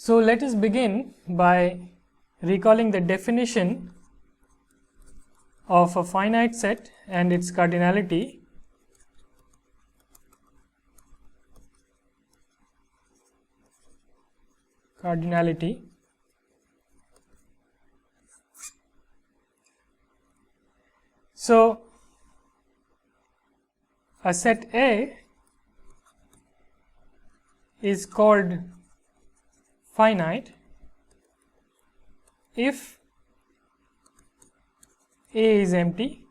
So let us begin by recalling the definition of a finite set and its cardinality. So a set A is called finite if A is empty.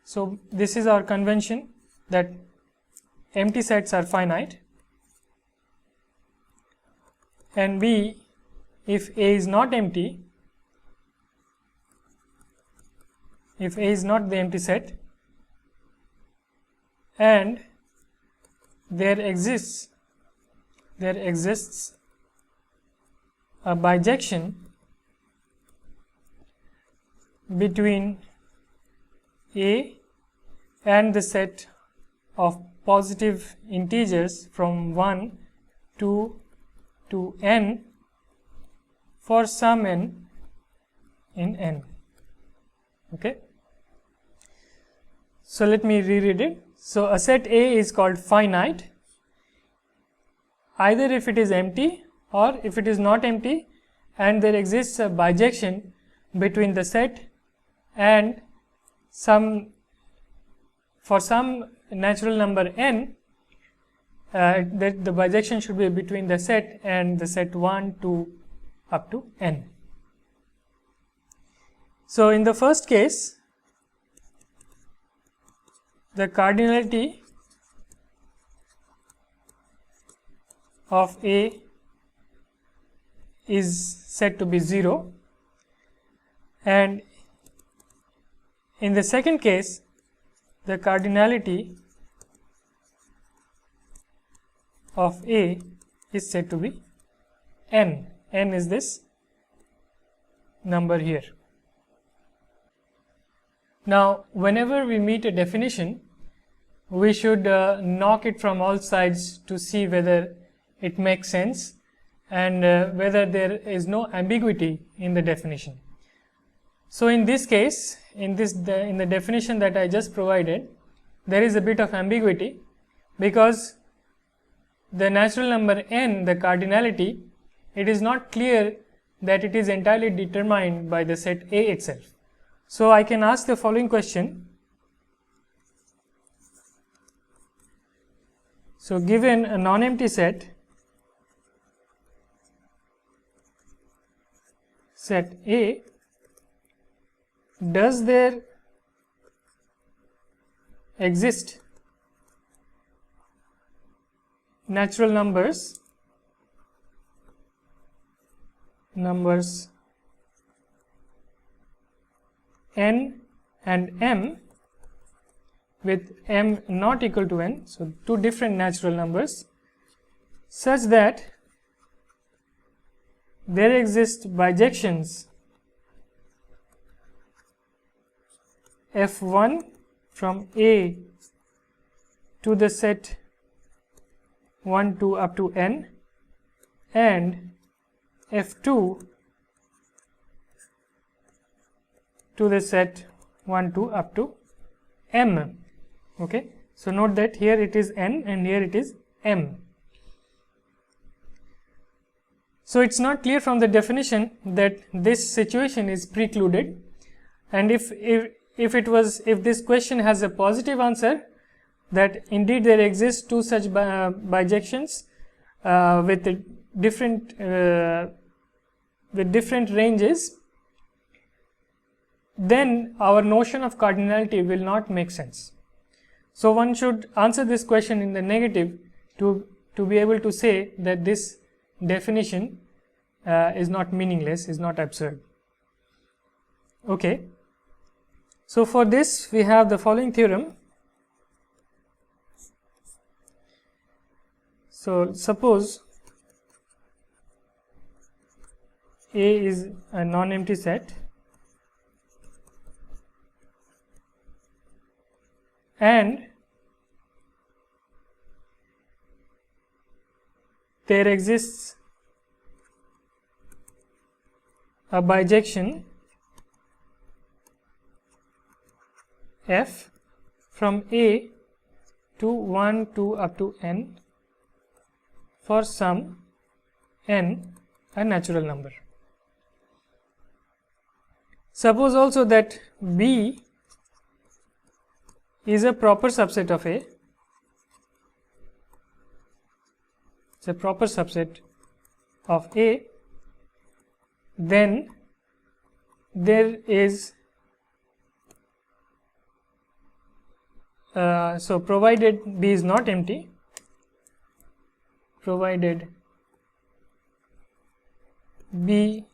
So this is our convention that empty sets are finite, and B if A is not empty, if A is not the empty set and there exists a bijection between A and the set of positive integers from 1 to n for some n in n. Okay. So let me reread it. So a set A is called finite either if it is empty or if it is not empty and there exists a bijection between the set and for some natural number n, that the bijection should be between the set and the set 1 to up to n. So in the first case, the cardinality of A is said to be 0, and in the second case the cardinality of A is said to be n. N is this number here. Now whenever we meet a definition, we should knock it from all sides to see whether it makes sense and whether there is no ambiguity in the definition. So in this case, in the definition that I just provided, there is a bit of ambiguity because the natural number n, the cardinality, it is not clear that it is entirely determined by the set A itself. So I can ask the following question. So given a non-empty set A, does there exist natural numbers n and m with m not equal to n, so two different natural numbers, such that there exist bijections f1 from A to the set 1 to up to n and f2 to the set 1 to up to m. Okay. So note that here it is n and here it is m. So it's not clear from the definition that this situation is precluded, and if this question has a positive answer, that indeed there exist two such bijections with different ranges, then our notion of cardinality will not make sense. So one should answer this question in the negative to be able to say that this definition is not meaningless, is not absurd. Okay. So for this we have the following theorem. So suppose A is a non-empty set and there exists a bijection f from A to 1 to up to n for some n a natural number. Suppose also that B is a proper subset of A, it is a proper subset of A, then there is so provided B is not empty, provided B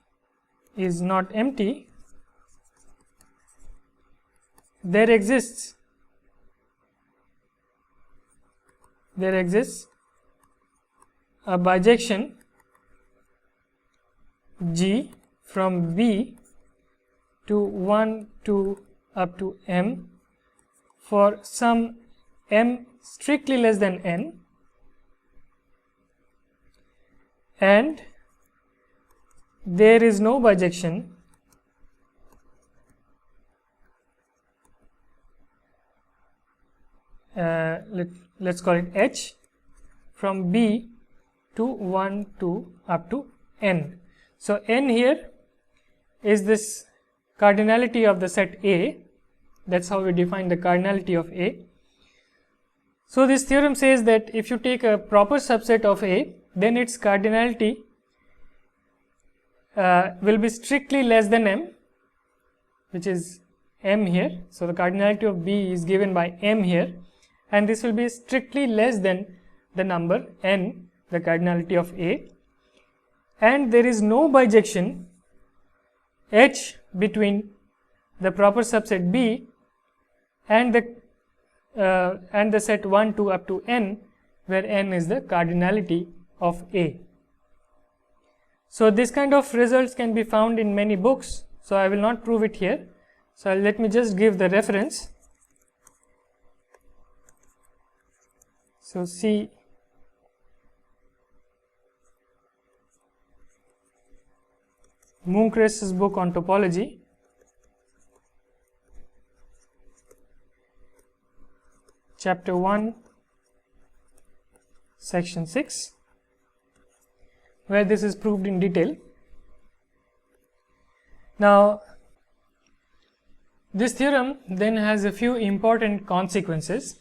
is not empty, there exists a bijection G from B to 1 to up to m for some m strictly less than n, and there is no bijection let's call it H from B to 1 to up to n. So n here is this cardinality of the set A, that's how we define the cardinality of A. So this theorem says that if you take a proper subset of A, then its cardinality will be strictly less than m, which is m here. So the cardinality of B is given by m here, and this will be strictly less than the number n, the cardinality of A, and there is no bijection H between the proper subset B and the set 1 to up to n, where n is the cardinality of A. So this kind of results can be found in many books, so I will not prove it here. So let me just give the reference. So see Munkrest's book on topology, chapter 1, section 6, where this is proved in detail. Now this theorem then has a few important consequences.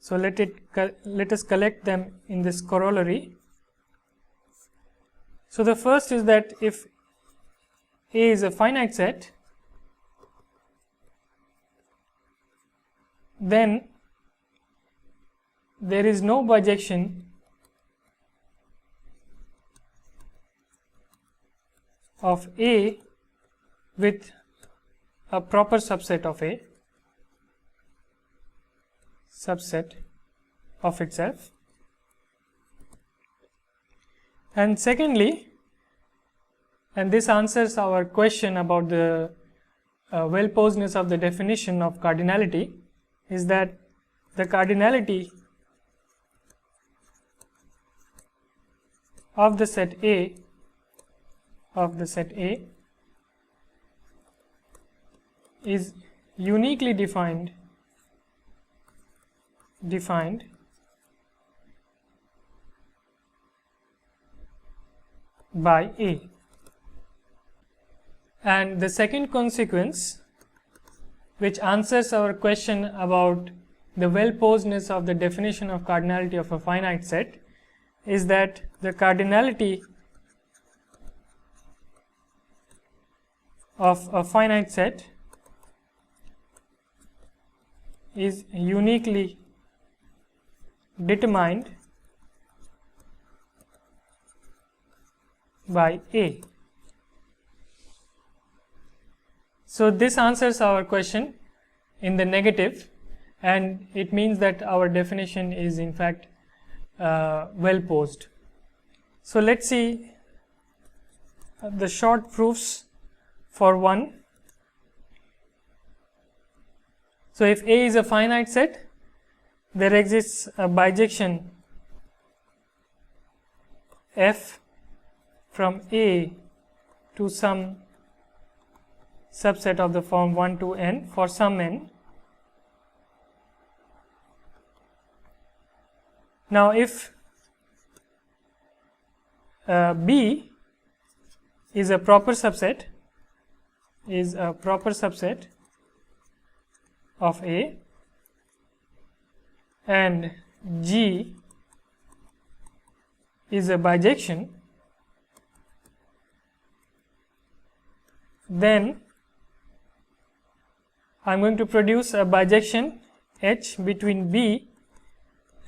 So let us collect them in this corollary. So the first is that if A is a finite set, then there is no bijection of A with a proper subset of A, subset of itself. And secondly, and this answers our question about the well-posedness of the definition of cardinality, is that the cardinality of the set A is uniquely defined by A. And the second consequence, which answers our question about the well-posedness of the definition of cardinality of a finite set, is that the cardinality of a finite set is uniquely determined by A. So this answers our question in the negative, and it means that our definition is in fact well posed. So let's see the short proofs for one. So if A is a finite set, there exists a bijection F from A to some subset of the form 1 to n for some n. Now, if B is a proper subset of A, and G is a bijection, then I am going to produce a bijection H between B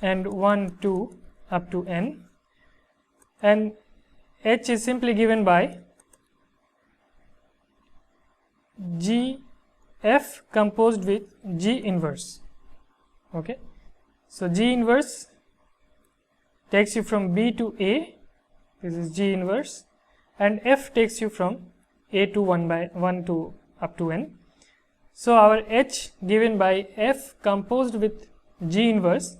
and 1 to up to n, and H is simply given by G F composed with G inverse. Okay. So, G inverse takes you from B to A, this is G inverse, and F takes you from A to 1 to up to n. So, our H given by F composed with G inverse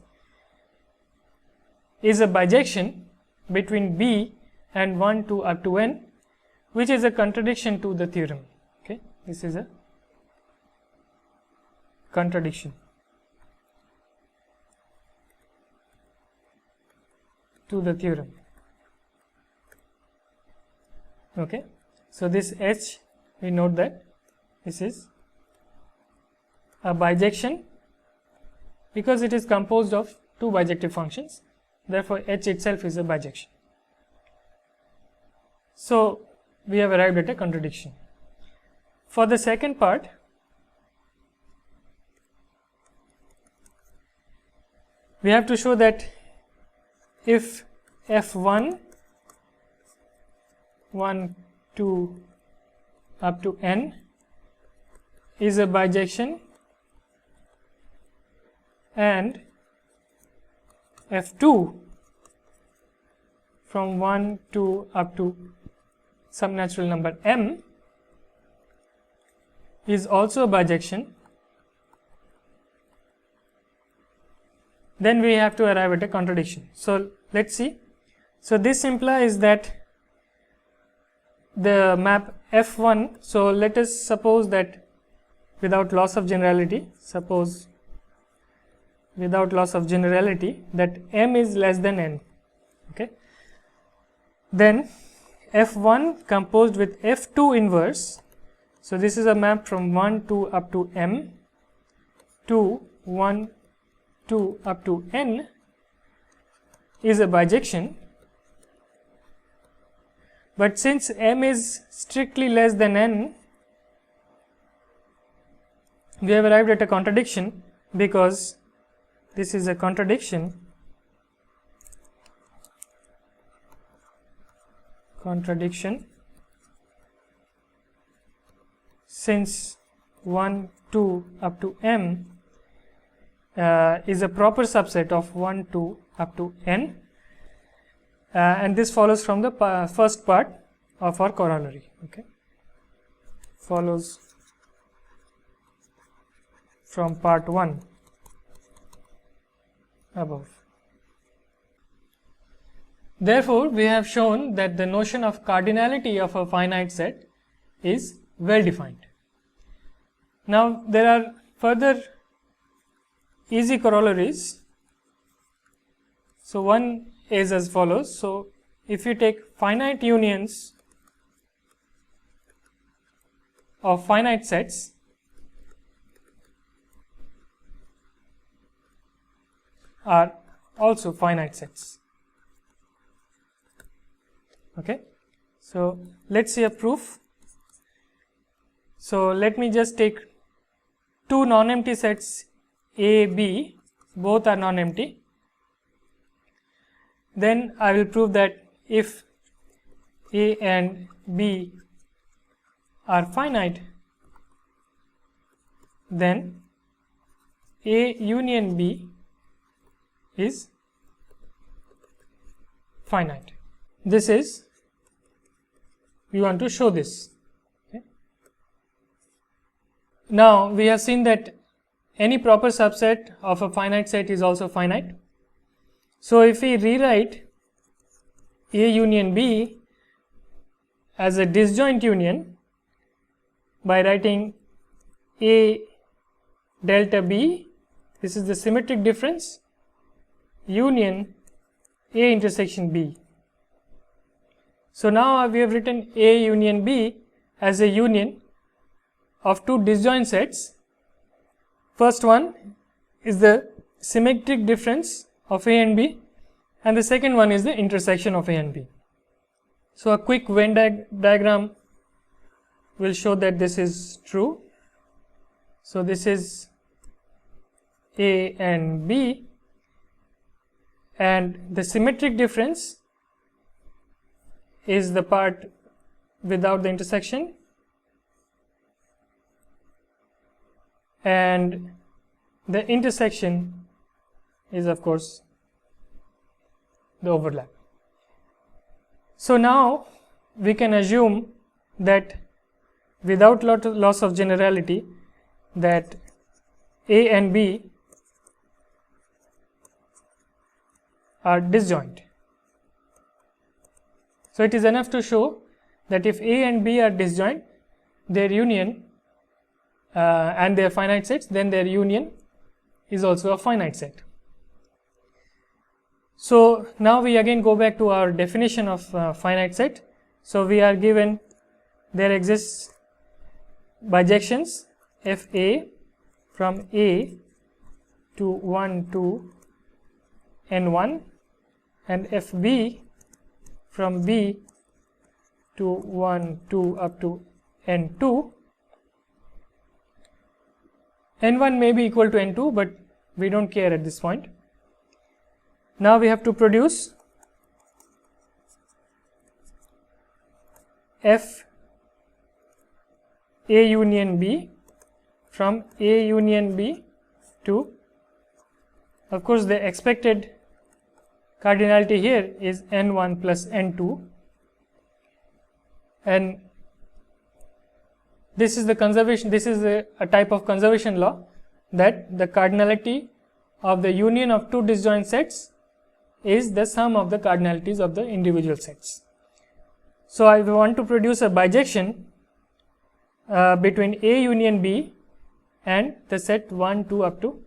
is a bijection between B and 1 to up to n, which is a contradiction to the theorem. Okay. This is a contradiction to the theorem. Okay. So, this H, we note that this is a bijection because it is composed of two bijective functions, therefore, H itself is a bijection. So, we have arrived at a contradiction. For the second part, we have to show that if F1 1 to up to n is a bijection and F2 from 1 to up to some natural number m is also a bijection, then we have to arrive at a contradiction. So, let us see. So, this implies that the map F1, so let us suppose that without loss of generality, that m is less than n. Okay. Then F1 composed with F2 inverse, so this is a map from 1 to up to m to 1 to up to n is a bijection, but since m is strictly less than n, we have arrived at a contradiction because this is a contradiction since 1 to up to m is a proper subset of 1 to up to n, and this follows from the first part of our corollary. Okay. Follows from part 1 above. Therefore, we have shown that the notion of cardinality of a finite set is well defined. Now, there are further easy corollaries. So, one is as follows. So, if you take finite unions of finite sets, are also finite sets. Okay. So, let us see a proof. So, let me just take two non-empty sets A, B, both are non-empty. Then I will prove that if A and B are finite, then A union B is finite. This is, we want to show this. Okay. Now, we have seen that any proper subset of a finite set is also finite. So, if we rewrite A union B as a disjoint union, by writing A delta B, this is the symmetric difference, union A intersection B. So now we have written A union B as a union of two disjoint sets. First one is the symmetric difference of A and B, and the second one is the intersection of A and B. So a quick Venn diagram will show that this is true. So this is A and B, and the symmetric difference is the part without the intersection, and the intersection is of course the overlap. So now we can assume that without loss of generality that A and B are disjoint. So it is enough to show that if A and B are disjoint, their union and they are finite sets, then their union is also a finite set. So now we again go back to our definition of finite set. So we are given there exists bijections Fa from A to 1 to n1 and Fb from B to 1 2 up to n2. n1 may be equal to n2, but we don't care at this point. Now we have to produce F A union B from A union B to, of course the expected cardinality here is n1 plus n2, and this is the conservation, this is a type of conservation law, that the cardinality of the union of two disjoint sets is the sum of the cardinalities of the individual sets. So I want to produce a bijection between A union B and the set 1 2 up to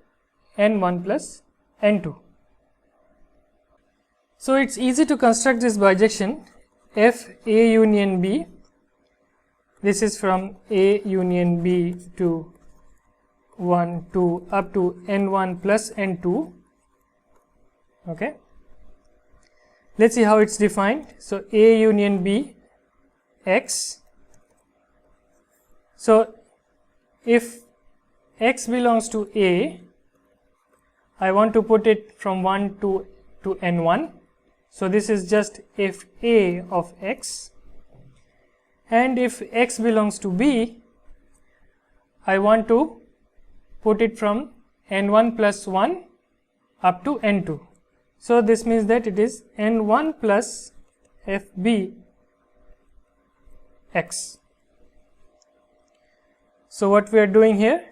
n1 plus n2. So it's easy to construct this bijection F A union B. This is from A union B to 1 2 up to n1 plus n2. Okay. Let's see how it's defined. So A union B X. So if X belongs to A, I want to put it from 1 to n1. So this is just if A of X, and if X belongs to B, I want to put it from n1 plus 1 up to n2. So this means that it is n1 plus Fb X. So what we are doing here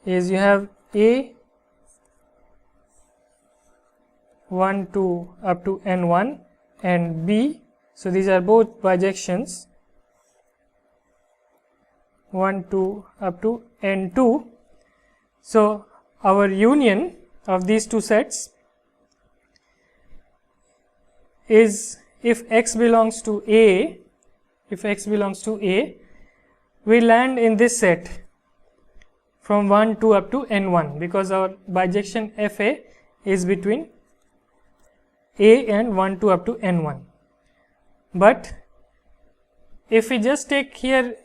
is you have A 1 2 up to n1 and B. So these are both bijections 1 2 up to n2. So our union of these two sets is if X belongs to A, we land in this set from 1 2 up to n1, because our bijection Fa is between A and 1 2 up to n1. But if we just take here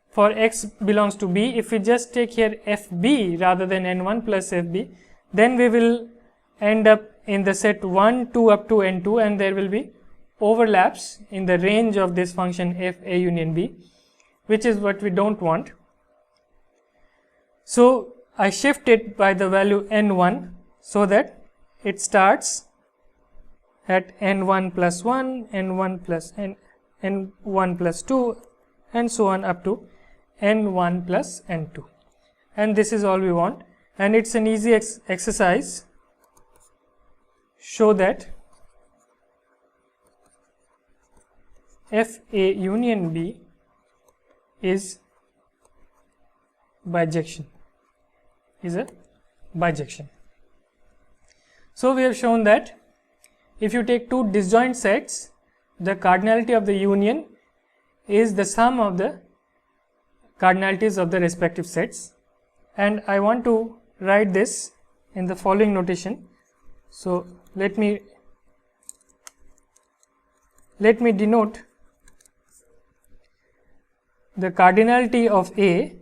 for X belongs to B, if we just take here Fb rather than n1 plus Fb, then we will end up in the set 1 2 up to n2, and there will be overlaps in the range of this function F A union B, which is what we don't want. So I shift it by the value n1 so that it starts at n1 plus 1, n1 plus n1 plus 2, and so on up to n1 plus n2, and this is all we want, and it's an easy exercise. Show that F A union B is bijection, is a bijection. So we have shown that if you take two disjoint sets, the cardinality of the union is the sum of the cardinalities of the respective sets, and I want to write this in the following notation. So let me denote the cardinality of A,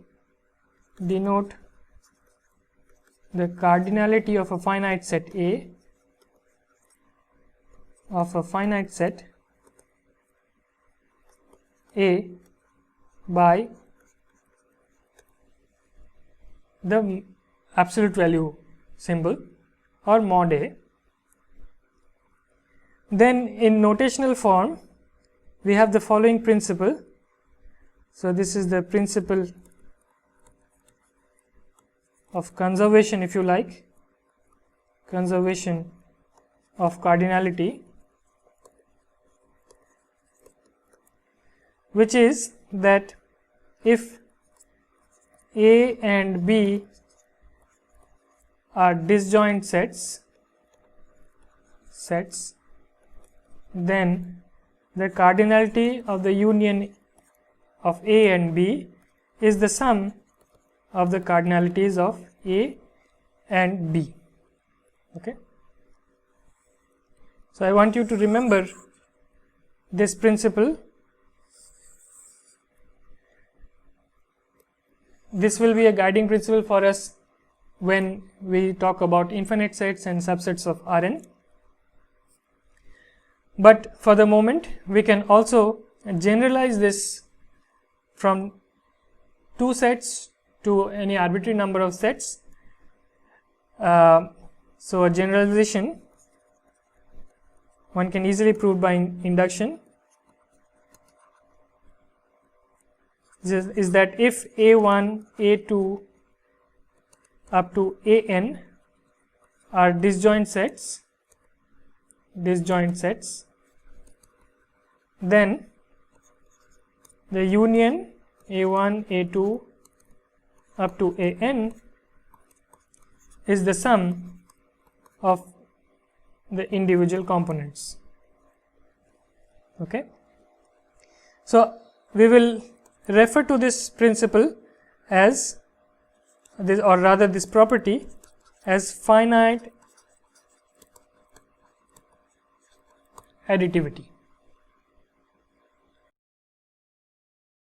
denote the cardinality of a finite set A, of a finite set A by the absolute value symbol or mod A. Then in notational form we have the following principle. So this is the principle of conservation, if you like, conservation of cardinality, which is that if A and B are disjoint sets, then the cardinality of the union of A and B is the sum of the cardinalities of A and B. Okay. So I want you to remember this principle. This will be a guiding principle for us when we talk about infinite sets and subsets of Rn. But for the moment we can also generalize this from two sets to any arbitrary number of sets. So a generalization one can easily prove by induction is that if A1, A2 up to An are disjoint sets, then the union A1, A2 up to An is the sum of the individual components. Okay. So we will refer to this principle as this, or rather this property, as finite additivity.